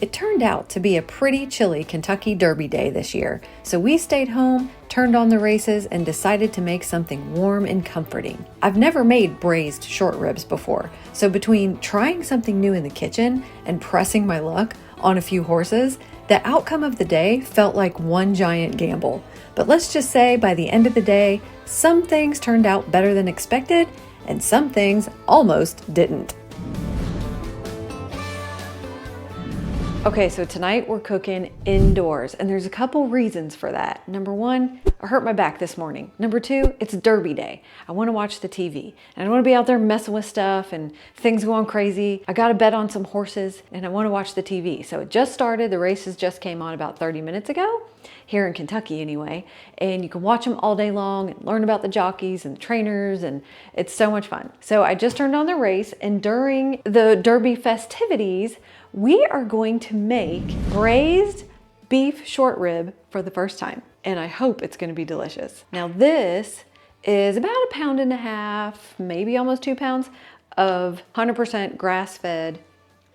It turned out to be a pretty chilly Kentucky Derby day this year, so we stayed home, turned on the races, and decided to make something warm and comforting. I've never made braised short ribs before, so between trying something new in the kitchen and pressing my luck on a few horses, the outcome of the day felt like one giant gamble. But let's just say by the end of the day, some things turned out better than expected, and some things almost didn't. Okay, so tonight we're cooking indoors, and there's a couple reasons for that. Number one, I hurt my back this morning. Number two, it's Derby day. I want to watch the TV, and I want to be out there messing with stuff and things going crazy. I got a bet on some horses, and I want to watch the TV. So it just started. The races just came on about 30 minutes ago, here in Kentucky anyway, and you can watch them all day long and learn about the jockeys and the trainers, and it's so much fun. So I just turned on the race, and during the Derby festivities, we are going to make braised beef short rib for the first time, and I hope it's going to be delicious. Now this is about 1.5 pounds, maybe almost 2 pounds of 100% grass-fed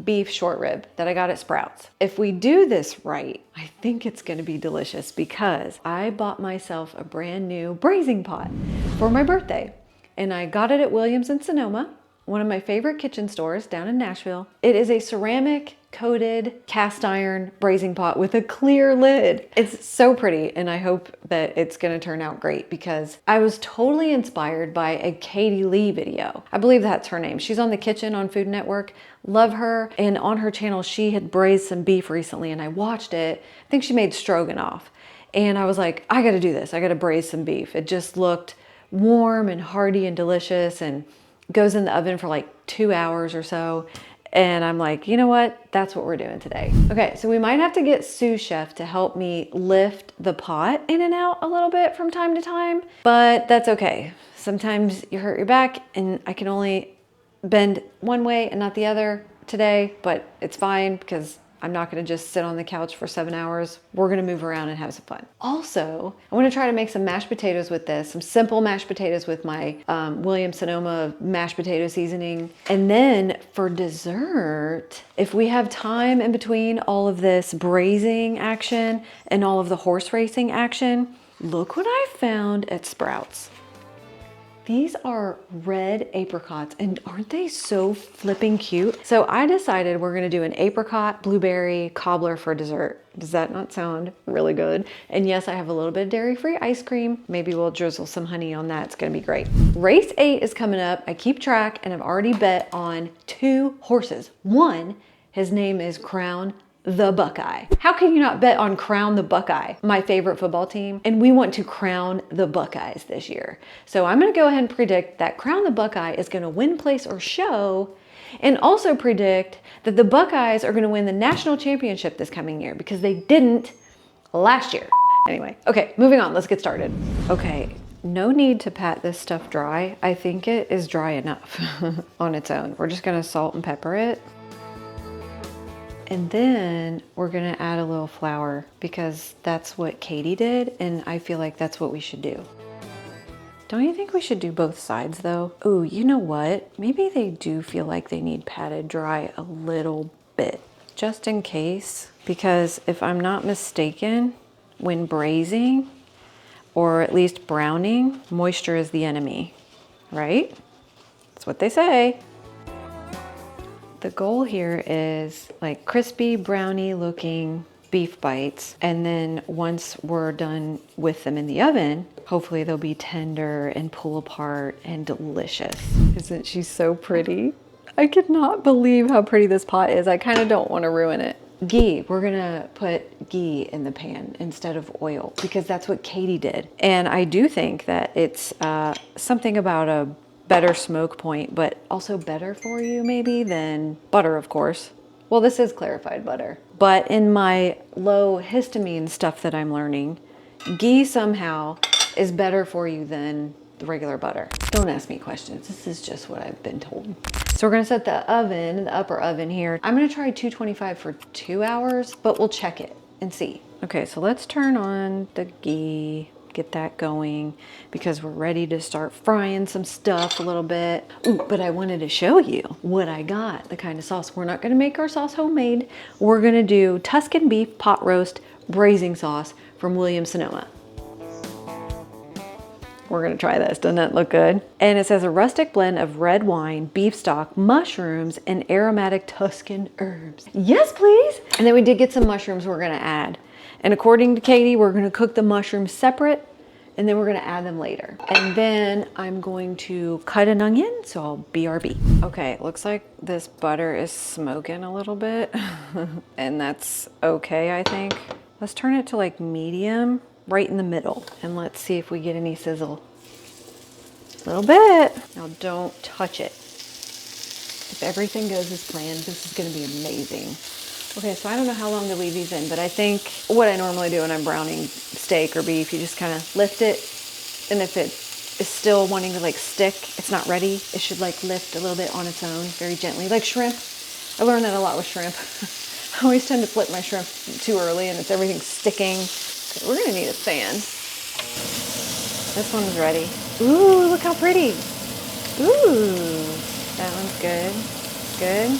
beef short rib that I got at Sprouts. If we do this right, I think it's going to be delicious because I bought myself a brand new braising pot for my birthday, and I got it at Williams in Sonoma, one of my favorite kitchen stores down in Nashville. It is a ceramic coated cast iron braising pot with a clear lid. It's so pretty, and I hope that it's gonna turn out great because I was totally inspired by a Katie Lee video. I believe that's her name. She's on The Kitchen on Food Network. Love her. And on her channel, she had braised some beef recently, and I watched it. I think she made stroganoff. And I was like, I gotta do this. I gotta braise some beef. It just looked warm and hearty and delicious, and goes in the oven for like 2 hours or so. And I'm like, you know what? That's what we're doing today. Okay, so we might have to get sous chef to help me lift the pot in and out a little bit from time to time, but that's okay. Sometimes you hurt your back and I can only bend one way and not the other today, but it's fine because I'm not gonna just sit on the couch for 7 hours. We're gonna move around and have some fun. Also, I wanna try to make some mashed potatoes with this, some simple mashed potatoes with my Williams Sonoma mashed potato seasoning. And then for dessert, if we have time in between all of this braising action and all of the horse racing action, look what I found at Sprouts. These are red apricots, and aren't they so flipping cute? So I decided we're gonna do an apricot blueberry cobbler for dessert. Does that not sound really good? And yes, I have a little bit of dairy-free ice cream. Maybe we'll drizzle some honey on that. It's gonna be great. Race 8 is coming up. I keep track, and I've already bet on 2 horses. One, his name is Crown the Buckeye. How can you not bet on Crown the Buckeye, my favorite football team? And we want to crown the Buckeyes this year. So I'm gonna go ahead and predict that Crown the Buckeye is gonna win, place, or show, and also predict that the Buckeyes are gonna win the national championship this coming year because they didn't last year. Anyway, okay, moving on, let's get started. Okay, no need to pat this stuff dry. I think it is dry enough on its own. We're just gonna salt and pepper it. And then we're gonna add a little flour because that's what Katie did, and I feel like that's what we should do. Don't you think we should do both sides though? Ooh, you know what? Maybe they do feel like they need patted dry a little bit, just in case. Because if I'm not mistaken, when braising, or at least browning, moisture is the enemy, right? That's what they say. The goal here is like crispy, brownie looking beef bites. And then once we're done with them in the oven, hopefully they'll be tender and pull apart and delicious. Isn't she so pretty? I cannot believe how pretty this pot is. I kind of don't want to ruin it. Ghee, we're gonna put ghee in the pan instead of oil because that's what Katie did. And I do think that it's something about a better smoke point, but also better for you maybe than butter, of course. Well, this is clarified butter, but in my low histamine stuff that I'm learning, ghee somehow is better for you than the regular butter. Don't ask me questions. This is just what I've been told. So we're gonna set the oven, the upper oven here. I'm gonna try 225 for 2 hours, but we'll check it and see. Okay, so let's turn on the ghee. get that going because we're ready to start frying some stuff a little bit. Ooh, but I wanted to show you what I got, the kind of sauce. We're not gonna make our sauce homemade. We're gonna do Tuscan beef pot roast braising sauce from Williams-Sonoma. We're gonna try this, doesn't that look good? And it says a rustic blend of red wine, beef stock, mushrooms, and aromatic Tuscan herbs. Yes, please. And then we did get some mushrooms we're gonna add. And according to Katie, we're gonna cook the mushrooms separate and then we're gonna add them later. And then I'm going to cut an onion, so I'll BRB. Okay, it looks like this butter is smoking a little bit and that's okay, I think. Let's turn it to like medium, right in the middle, and let's see if we get any sizzle. A little bit. Now don't touch it. If everything goes as planned, this is gonna be amazing. Okay, so I don't know how long to leave these in, but I think what I normally do when I'm browning steak or beef, you just kind of lift it, and if it is still wanting to like stick, it's not ready, it should like lift a little bit on its own, very gently, like shrimp. I learned that a lot with shrimp. I always tend to flip my shrimp too early and it's everything sticking. Okay, we're gonna need a fan. This one's ready. Ooh, look how pretty. Ooh, that one's good. Good.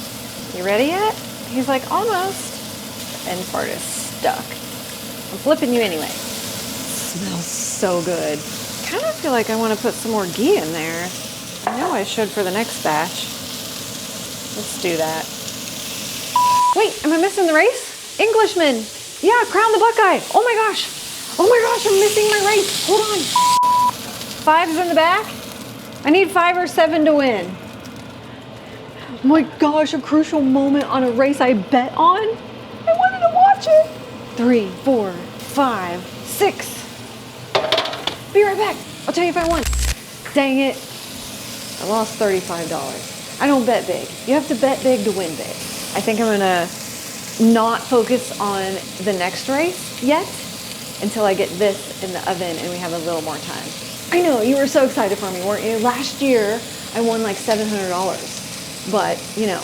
You ready yet? He's like, almost. The end part is stuck. I'm flipping you anyway. Smells so good. Kind of feel like I want to put some more ghee in there. I know I should for the next batch. Let's do that. Wait, am I missing the race? Englishman. Yeah, crown the Buckeye. Oh my gosh. Oh my gosh, I'm missing my race. Hold on. 5's in the back. I need 5 or 7 to win. Oh my gosh, a crucial moment on a race I bet on. I wanted to watch it. 3, 4, 5, 6. Be right back. I'll tell you if I won. Dang it. I lost $35. I don't bet big. You have to bet big to win big. I think I'm gonna not focus on the next race yet until I get this in the oven and we have a little more time. I know, you were so excited for me, weren't you? Last year, I won like $700. But, you know,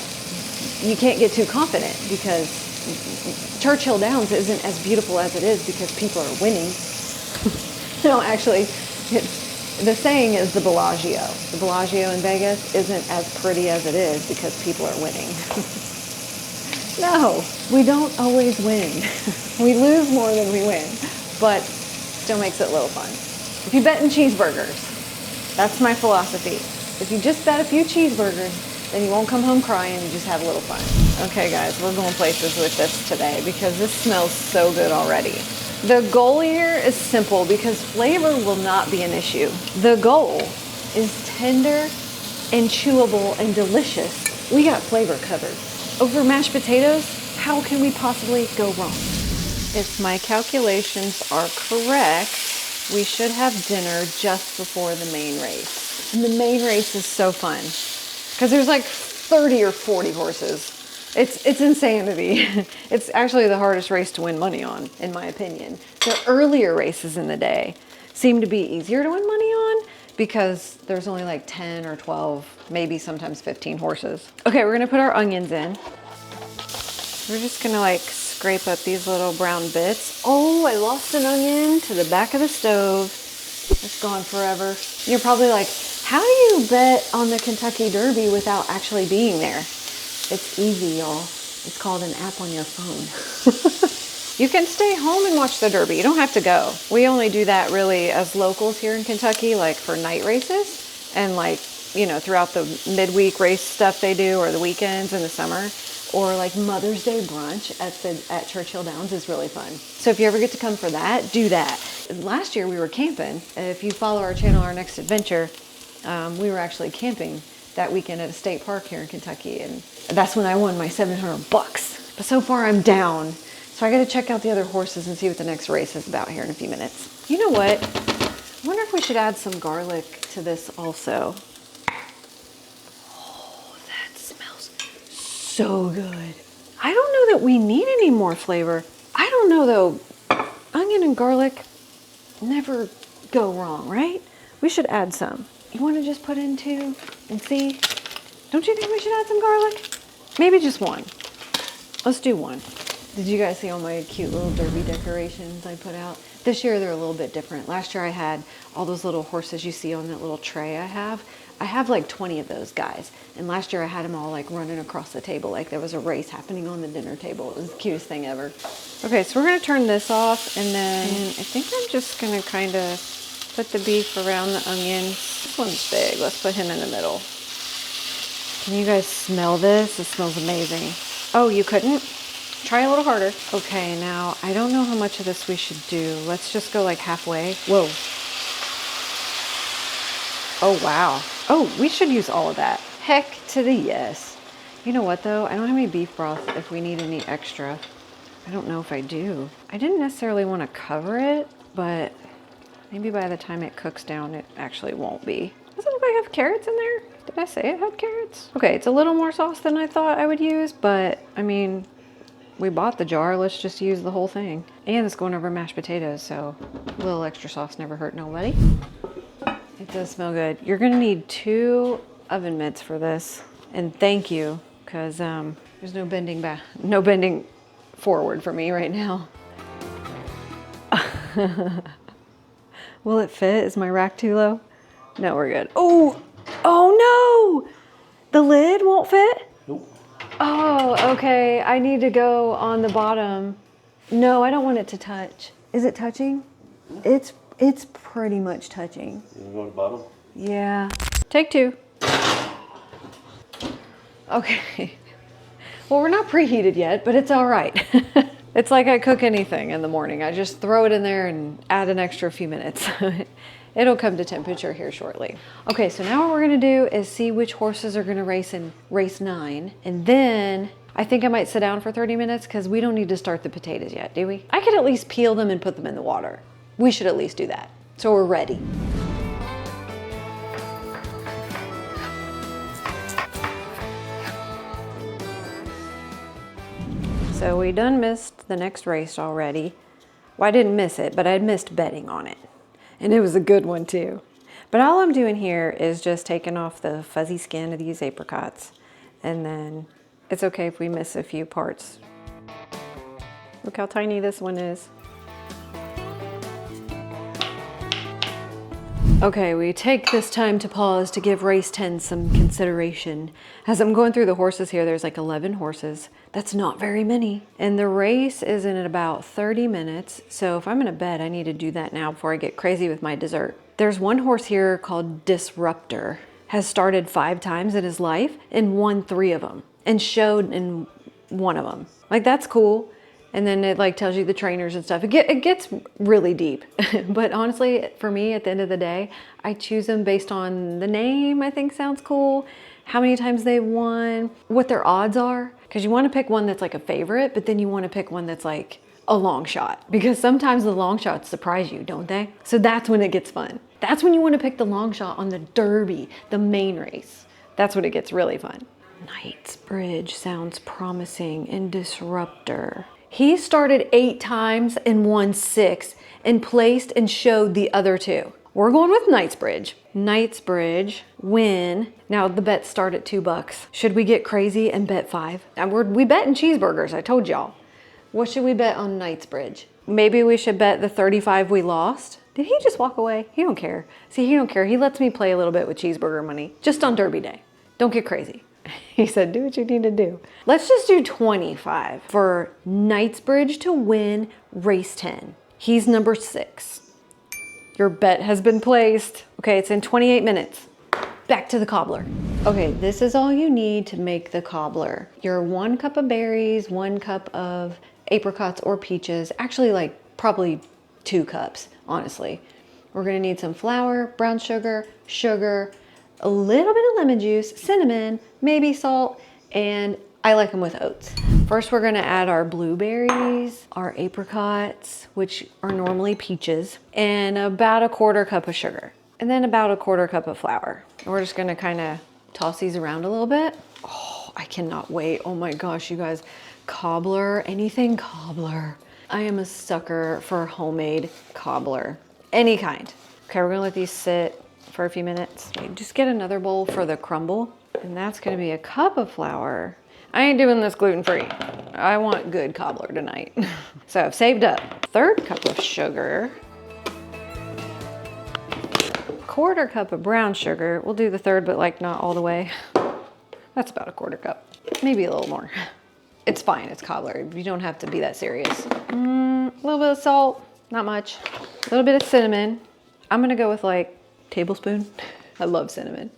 you can't get too confident because Churchill Downs isn't as beautiful as it is because people are winning. No, actually, the saying is the Bellagio. The Bellagio in Vegas isn't as pretty as it is because people are winning. No, we don't always win. We lose more than we win, but still makes it a little fun. If you bet in cheeseburgers, that's my philosophy. If you just bet a few cheeseburgers, then you won't come home crying, you just have a little fun. Okay guys, we're going places with this today because this smells so good already. The goal here is simple because flavor will not be an issue. The goal is tender and chewable and delicious. We got flavor covered. Over mashed potatoes, how can we possibly go wrong? If my calculations are correct, we should have dinner just before the main race. And the main race is so fun. Because there's like 30 or 40 horses. It's insanity. It's actually the hardest race to win money on, in my opinion. The earlier races in the day seem to be easier to win money on because there's only like 10 or 12, maybe sometimes 15 horses. Okay, we're gonna put our onions in. We're just gonna like scrape up these little brown bits. Oh, I lost an onion to the back of the stove. It's gone forever. You're probably like, how do you bet on the Kentucky Derby without actually being there? It's easy, y'all. It's called an app on your phone. You can stay home and watch the Derby. You don't have to go. We only do that really as locals here in Kentucky, like for night races and like, you know, throughout the midweek race stuff they do or the weekends in the summer. Or like Mother's Day brunch at Churchill Downs is really fun. So if you ever get to come for that, do that. Last year we were camping. If you follow our channel, Our Next Adventure, we were actually camping that weekend at a state park here in Kentucky, and that's when I won my $700. But so far I'm down. So I gotta check out the other horses and see what the next race is about here in a few minutes. You know what? I wonder if we should add some garlic to this also. Oh, that smells so good. I don't know that we need any more flavor. I don't know though, onion and garlic never go wrong, right? We should add some. You want to just put in 2 and see? Don't you think we should add some garlic? Maybe just 1. Let's do 1. Did you guys see all my cute little derby decorations I put out? This year they're a little bit different. Last year I had all those little horses you see on that little tray I have. I have like 20 of those guys. And last year I had them all like running across the table like there was a race happening on the dinner table. It was the cutest thing ever. Okay, so we're gonna turn this off, and then I think I'm just gonna kind of put the beef around the onions. This one's big. Let's put him in the middle. Can you guys smell this? It smells amazing. Oh, you couldn't? Try a little harder. Okay, now I don't know how much of this we should do. Let's just go like halfway. Whoa. Oh, wow. Oh, we should use all of that. Heck to the yes. You know what though? I don't have any beef broth if we need any extra. I don't know if I do. I didn't necessarily want to cover it, but maybe by the time it cooks down, it actually won't be. Does it look like I have carrots in there? Did I say it had carrots? Okay, it's a little more sauce than I thought I would use, but I mean, we bought the jar, let's just use the whole thing. And it's going over mashed potatoes, so a little extra sauce never hurt nobody. It does smell good. You're gonna need 2 oven mitts for this. And thank you, because there's no bending back, no bending forward for me right now. Will it fit? Is my rack too low? No, we're good. Oh, oh no! The lid won't fit? Nope. Oh, okay. I need to go on the bottom. No, I don't want it to touch. Is it touching? It's pretty much touching. You wanna go to the bottom? Yeah. Take 2. Okay. Well, we're not preheated yet, but it's all right. It's like I cook anything in the morning. I just throw it in there and add an extra few minutes. It'll come to temperature here shortly. Okay, so now what we're gonna do is see which horses are gonna race in race 9. And then I think I might sit down for 30 minutes because we don't need to start the potatoes yet, do we? I could at least peel them and put them in the water. We should at least do that. So we're ready. So we done missed the next race already. Well, I didn't miss it, but I missed betting on it. And it was a good one too. But all I'm doing here is just taking off the fuzzy skin of these apricots. And then it's okay if we miss a few parts. Look how tiny this one is. Okay, we take this time to pause to give race 10 some consideration. As I'm going through the horses here, there's like 11 horses. That's not very many. And the race is in about 30 minutes. So if I'm gonna bet, I need to do that now before I get crazy with my dessert. There's one horse here called Disruptor. Has started 5 times in his life and won 3 of them and showed in 1 of them. Like, that's cool. And then it like tells you the trainers and stuff. It gets really deep. But honestly, for me, at the end of the day, I choose them based on the name I think sounds cool, how many times they won, what their odds are. Because you want to pick one that's like a favorite, but then you want to pick one that's like a long shot. Because sometimes the long shots surprise you, don't they? So that's when it gets fun. That's when you want to pick the long shot on the Derby, the main race. That's when it gets really fun. Knightsbridge sounds promising, and Disruptor. He started 8 times and won 6 and placed and showed the other 2. We're going with Knightsbridge. Knightsbridge, win. Now the bets start at $2. Should we get crazy and bet 5? We bet in cheeseburgers, I told y'all. What should we bet on Knightsbridge? Maybe we should bet the 35 we lost. Did he just walk away? He don't care. See, he don't care. He lets me play a little bit with cheeseburger money, just on Derby Day. Don't get crazy. He said, do what you need to do. Let's just do 25 for Knightsbridge to win race 10. He's number 6. Your bet has been placed. Okay, it's in 28 minutes. Back to the cobbler. Okay, this is all you need to make the cobbler. Your 1 cup of berries, 1 cup of apricots or peaches. Actually, like probably 2 cups, honestly. We're gonna need some flour, brown sugar, a little bit of lemon juice, cinnamon, maybe salt, and I like them with oats. First, we're gonna add our blueberries, our apricots, which are normally peaches, and about 1/4 cup of sugar, and then about 1/4 cup of flour. And we're just gonna kind of toss these around a little bit. Oh, I cannot wait. Oh my gosh, you guys. Cobbler, anything cobbler. I am a sucker for homemade cobbler, any kind. Okay, we're gonna let these sit for a few minutes. Okay, just get another bowl for the crumble. And that's gonna be 1 cup of flour. I ain't doing this gluten-free. I want good cobbler tonight. So I've saved up 1/3 cup of sugar, 1/4 cup of brown sugar. We'll do the 1/3, but like not all the way. That's about 1/4 cup, maybe a little more. It's fine, it's cobbler. You don't have to be that serious. A little bit of salt, not much. A little bit of cinnamon. I'm gonna go with like tablespoon. I love cinnamon.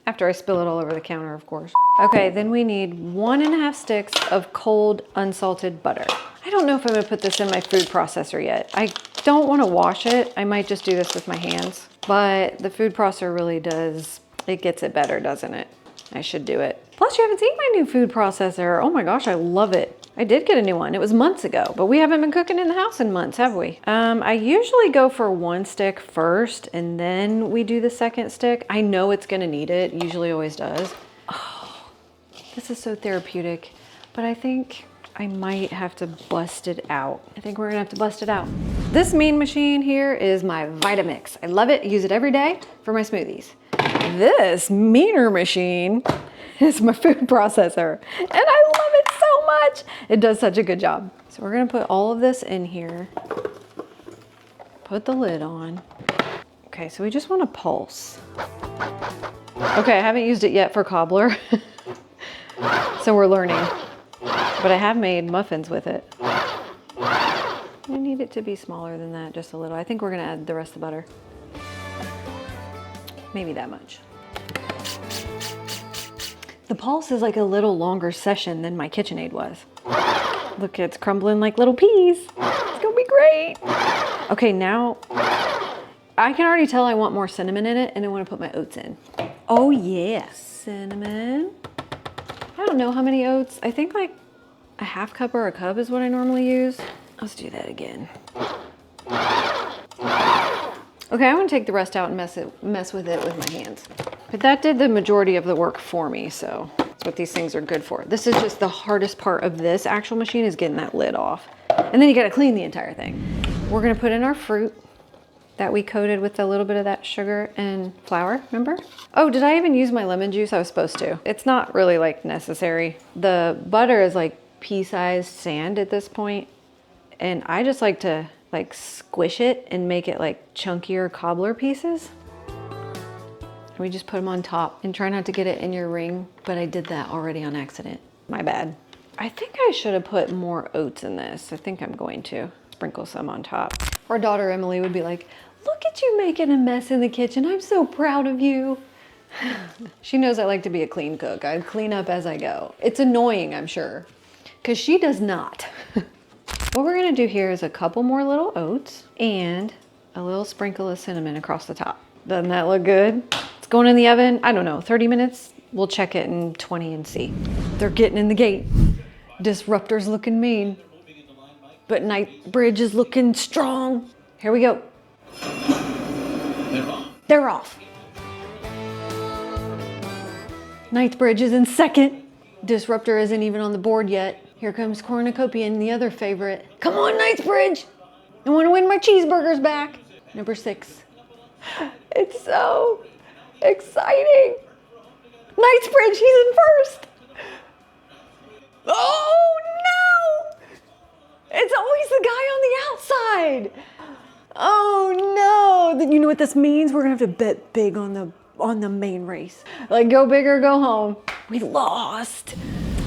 After I spill it all over the counter, of course. Okay, then we need 1½ sticks of cold unsalted butter. I don't know if I'm gonna put this in my food processor yet. I don't wanna wash it. I might just do this with my hands, but the food processor really does, it gets it better, doesn't it? I should do it. Plus you haven't seen my new food processor. Oh my gosh, I love it. I did get a new one. It was months ago, but we haven't been cooking in the house in months, have we? I usually go for 1 stick first and then we do the 2nd stick. I know it's gonna need it, usually always does. Oh, this is so therapeutic, but I think I might have to bust it out. I think we're gonna have to bust it out. This mean machine here is my Vitamix. I love it, I use it every day for my smoothies. This meaner machine is my food processor and I love it so much. It does such a good job. So we're gonna put all of this in here, put the lid on. Okay, so we just want to pulse. Okay, I haven't used it yet for cobbler, so we're learning, but I have made muffins with it. I need it to be smaller than that, just a little. I think we're gonna add the rest of the butter. Maybe that much. The pulse is like a little longer session than my KitchenAid was. Look, it's crumbling like little peas. It's gonna be great. Okay, now I can already tell I want more cinnamon in it and I wanna put my oats in. Oh yeah, cinnamon. I don't know how many oats. I think like 1/2 cup or a cup is what I normally use. Let's do that again. Okay, I want to take the rest out and mess with it with my hands. But that did the majority of the work for me, so that's what these things are good for. This is just the hardest part of this actual machine is getting that lid off. And then you gotta clean the entire thing. We're gonna put in our fruit that we coated with a little bit of that sugar and flour, remember? Oh, did I even use my lemon juice? I was supposed to. It's not really like necessary. The butter is like pea-sized sand at this point, and I just like to like squish it and make it like chunkier cobbler pieces. We just put them on top and try not to get it in your ring, but I did that already on accident. My bad. I think I should have put more oats in this. I think I'm going to sprinkle some on top. Our daughter Emily would be like, look at you making a mess in the kitchen. I'm so proud of you. She knows I like to be a clean cook. I clean up as I go. It's annoying, I'm sure, because she does not. What we're gonna do here is a couple more little oats and a little sprinkle of cinnamon across the top. Doesn't that look good? It's going in the oven, I don't know, 30 minutes. We'll check it in 20 and see. They're getting in the gate. Disruptor's looking mean, but Knightsbridge is looking strong. Here we go. They're off. Knightsbridge is in second. Disruptor isn't even on the board yet. Here comes Cornucopian, the other favorite. Come on, Knightsbridge. I want to win my cheeseburgers back. Number 6. It's so exciting. Knightsbridge, he's in first. Oh no! It's always the guy on the outside. Oh no! You know what this means? We're gonna have to bet big on the main race. Like go big or go home. We lost.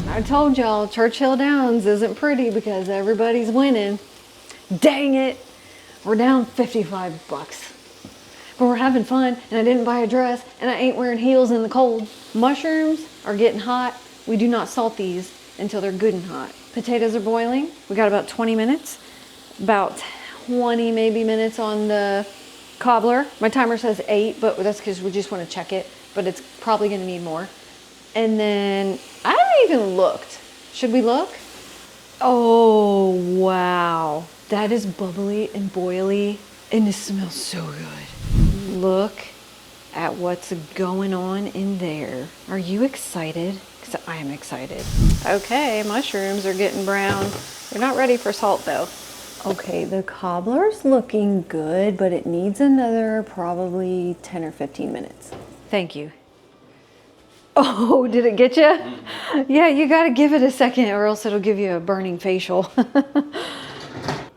I told y'all Churchill Downs isn't pretty because everybody's winning. Dang it. We're down 55 bucks. But we're having fun and I didn't buy a dress and I ain't wearing heels in the cold. Mushrooms are getting hot. We do not salt these until they're good and hot. Potatoes are boiling. We got about 20 minutes. About 20 maybe minutes on the cobbler. My timer says 8, but that's because we just want to check it, but it's probably gonna need more. And then I haven't even looked. Should we look? Oh, wow. That is bubbly and boily and it smells so good. Look at what's going on in there. Are you excited? Because I am excited. Okay, mushrooms are getting brown. They're not ready for salt though. Okay, the cobbler's looking good, but it needs another probably 10 or 15 minutes. Thank you. Oh, did it get you? Yeah, you got to give it a second or else it'll give you a burning facial.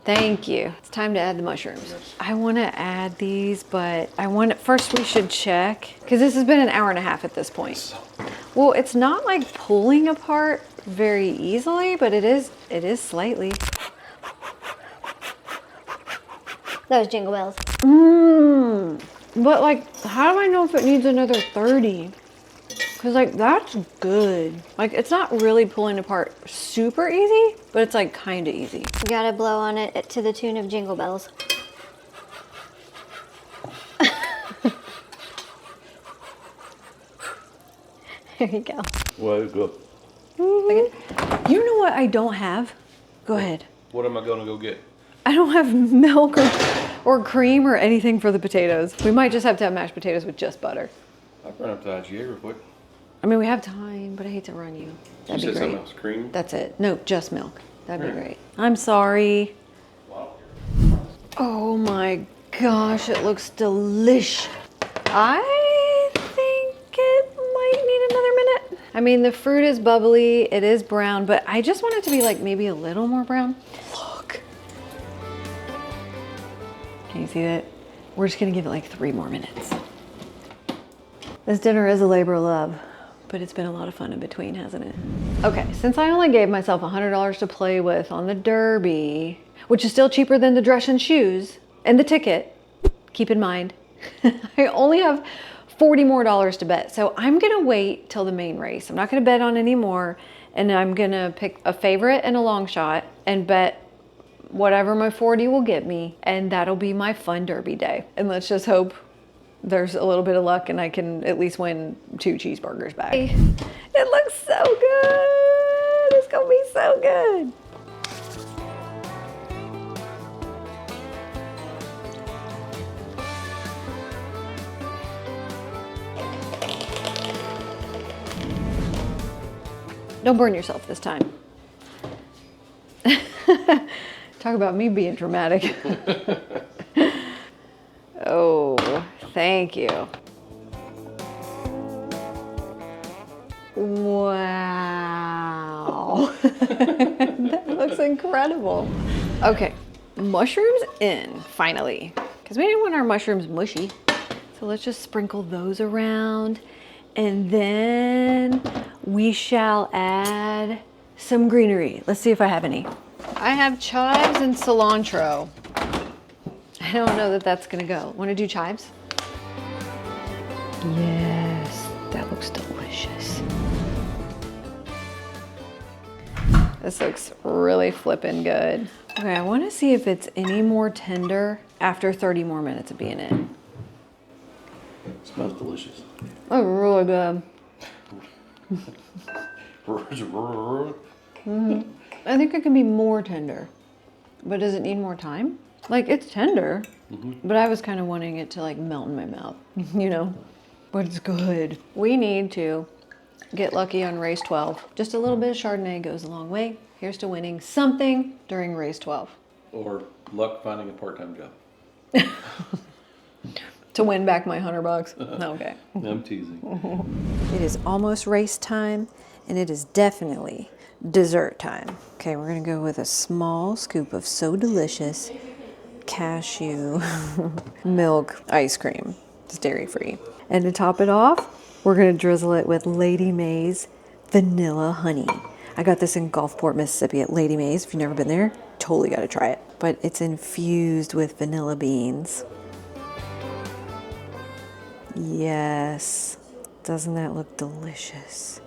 Thank you. It's time to add the mushrooms. I want to add these, but first we should check, because this has been an hour and a half at this point. Well, it's not like pulling apart very easily, but it is slightly. Those jingle bells. But like, how do I know if it needs another 30? Because like, that's good. Like, it's not really pulling apart super easy, but it's like kind of easy. You gotta blow on it to the tune of jingle bells. There you go. Well, good. You know what I don't have? Go ahead. What am I gonna go get? I don't have milk or cream or anything for the potatoes. We might just have to have mashed potatoes with just butter. I'll run up to IGA real quick. I mean, we have time, but I hate to run you. That'd be You said great. something else, cream? That's it. No, just milk. That'd be great. I'm sorry. Wow. Oh my gosh, it looks delish. I think it might need another minute. I mean, the fruit is bubbly, it is brown, but I just want it to be like maybe a little more brown. Look. Can you see that? We're just gonna give it like 3 more minutes. This dinner is a labor of love, but it's been a lot of fun in between, hasn't it? Okay, since I only gave myself $100 to play with on the Derby, which is still cheaper than the dress and shoes and the ticket, keep in mind, I only have $40 more to bet. So I'm gonna wait till the main race. I'm not gonna bet on any more, and I'm gonna pick a favorite and a long shot and bet whatever my 40 will get me, and that'll be my fun Derby day. And let's just hope there's a little bit of luck and I can at least win 2 cheeseburgers back. It looks so good. It's gonna be so good. Don't burn yourself this time. Talk about me being dramatic. Oh, thank you. Wow. That looks incredible. Okay, mushrooms in, finally. Because we didn't want our mushrooms mushy. So let's just sprinkle those around. And then we shall add some greenery. Let's see if I have any. I have chives and cilantro. I don't know that that's gonna go. Wanna do chives? Yes, that looks delicious. This looks really flippin' good. Okay, I wanna see if it's any more tender after 30 more minutes of being in. It smells delicious. Oh, really good. I think it can be more tender, but does it need more time? Like, it's tender, but I was kind of wanting it to like melt in my mouth, you know? But it's good. We need to get lucky on race 12. Just a little bit of Chardonnay goes a long way. Here's to winning something during race 12. Or luck finding a part-time job. To win back my $100. Okay. I'm teasing. It is almost race time, and it is definitely dessert time. Okay, we're gonna go with a small scoop of So Delicious cashew milk ice cream. It's dairy free. And to top it off, we're gonna drizzle it with Lady May's vanilla honey. I got this in Gulfport, Mississippi at Lady May's. If you've never been there, totally gotta try it. But it's infused with vanilla beans. Yes, doesn't that look delicious?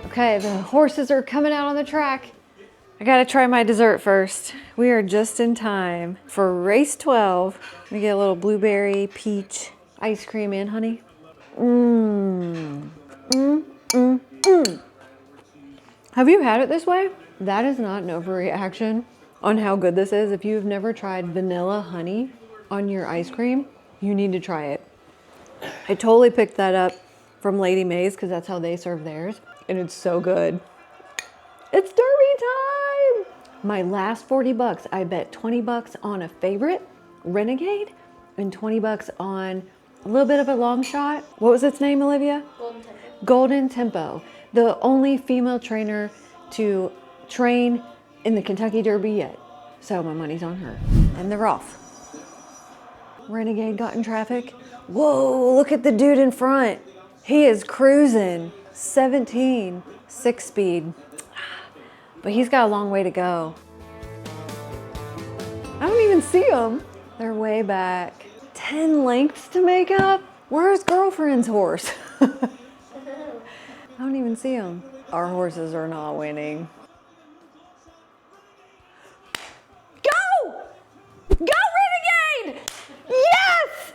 Okay, the horses are coming out on the track. I gotta try my dessert first. We are just in time for race 12. We get a little blueberry peach ice cream in, honey. Have you had it this way? That is not an overreaction on how good this is. If you've never tried vanilla honey on your ice cream, you need to try it. I totally picked that up from Lady May's because that's how they serve theirs, and it's so good. It's Derby time! My last 40 bucks, I bet 20 bucks on a favorite, Renegade, and 20 bucks on a little bit of a long shot. What was its name, Olivia? Golden Temple. Golden Tempo, the only female trainer to train in the Kentucky Derby yet. So my money's on her. And they're off. Renegade got in traffic. Whoa, look at the dude in front. He is cruising. 17, 6-speed. But he's got a long way to go. I don't even see them. They're way back. 10 lengths to make up? Where's girlfriend's horse? I don't even see them. Our horses are not winning. Go! Go, Renegade! Yes!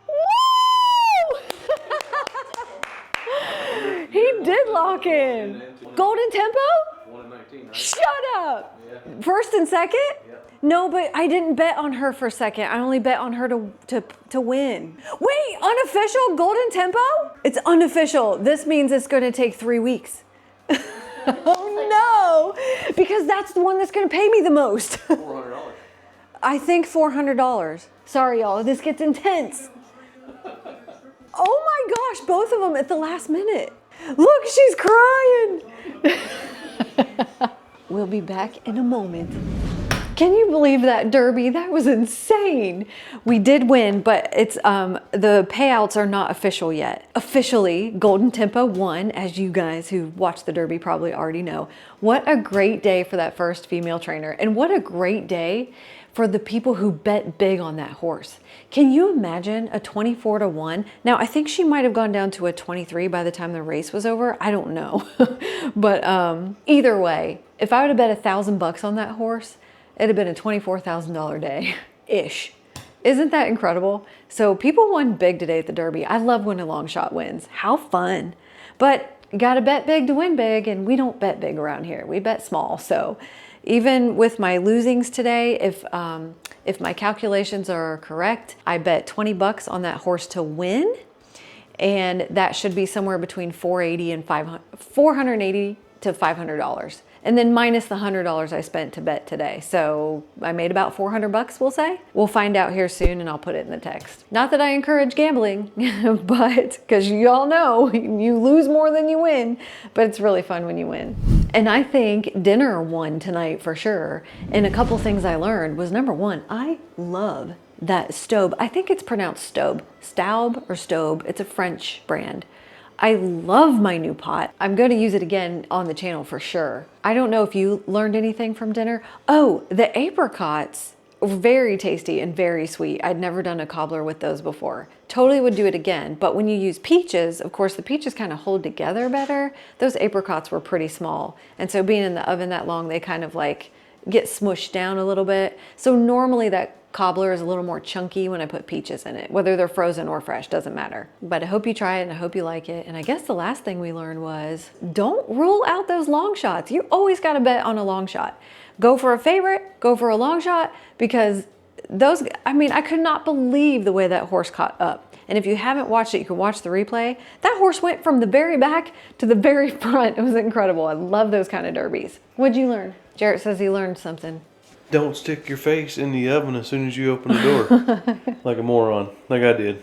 Woo! He did lock in. Golden Tempo? 1 and 19, right? Shut up! Yeah. First and second? Yep. No, but I didn't bet on her for second. I only bet on her to win. Wait, unofficial Golden Tempo? It's unofficial. This means it's going to take 3 weeks. Oh no! Because that's the one that's going to pay me the most. $400. I think $400. Sorry, y'all. This gets intense. Oh my gosh, both of them at the last minute. Look, she's crying. We'll be back in a moment. Can you believe that Derby? That was insane. We did win, but it's the payouts are not official yet. Officially, Golden Tempo won, as you guys who watched the Derby probably already know. What a great day for that first female trainer, and what a great day for the people who bet big on that horse. Can you imagine a 24-1? Now, I think she might have gone down to a 23 by the time the race was over. I don't know. But either way, if I would have bet $1,000 on that horse, it'd have been a $24,000 day-ish. Isn't that incredible? So people won big today at the Derby. I love when a long shot wins. How fun. But you gotta bet big to win big, and we don't bet big around here. We bet small. So even with my losings today, if my calculations are correct, I bet $20 on that horse to win, and that should be somewhere between $480 to $500, and then minus the $100 I spent to bet today. So I made about $400, we'll say. We'll find out here soon, and I'll put it in the text. Not that I encourage gambling, but because you all know you lose more than you win, but it's really fun when you win. And I think dinner won tonight for sure. And a couple things I learned was, number one, I love that Staub. I think it's pronounced Staub. Staub or Staub. It's a French brand. I love my new pot. I'm going to use it again on the channel for sure. I don't know if you learned anything from dinner. Oh, the apricots, very tasty and very sweet. I'd never done a cobbler with those before. Totally would do it again. But when you use peaches, of course, the peaches kind of hold together better. Those apricots were pretty small. And so being in the oven that long, they kind of like get smushed down a little bit. So normally that cobbler is a little more chunky when I put peaches in it, whether they're frozen or fresh, doesn't matter. But I hope you try it and I hope you like it. And I guess the last thing we learned was, don't rule out those long shots. You always got to bet on a long shot. Go for a favorite, go for a long shot, because those, I mean, I could not believe the way that horse caught up. And if you haven't watched it, you can watch the replay. That horse went from the very back to the very front. It was incredible. I love those kind of derbies. What'd you learn? Jarrett says he learned something. Don't stick your face in the oven as soon as you open the door. Like a moron, like I did.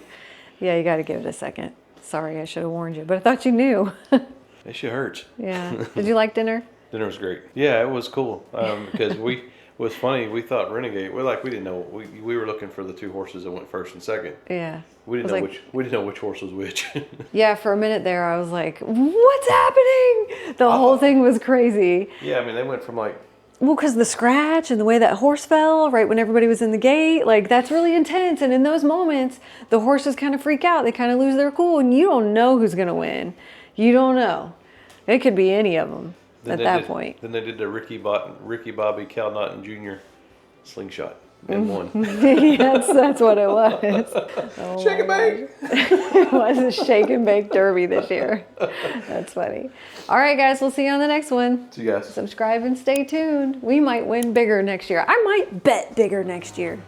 Yeah, you got to give it a second. Sorry, I should have warned you, but I thought you knew. That shit hurts. Yeah. Did you like dinner? Dinner was great. Yeah, it was cool. Because it was funny. We thought Renegade. We didn't know. We were looking for the two horses that went first and second. Yeah. We didn't know which horse was which. Yeah, for a minute there, I was like, "What's happening?" The whole thing was crazy. Yeah, I mean, they went from like. Well, because the scratch and the way that horse fell right when everybody was in the gate, like that's really intense. And in those moments, the horses kind of freak out. They kind of lose their cool, and you don't know who's gonna win. You don't know. It could be any of them at that point. Then they did the Ricky Bobby Cal Naughton Jr. slingshot and won. Yes, that's what it was. Oh, shake and bake. It was a shake and bake derby this year. That's funny. All right, guys, we'll see you on the next one. See you guys. Subscribe and stay tuned. We might win bigger next year. I might bet bigger next year.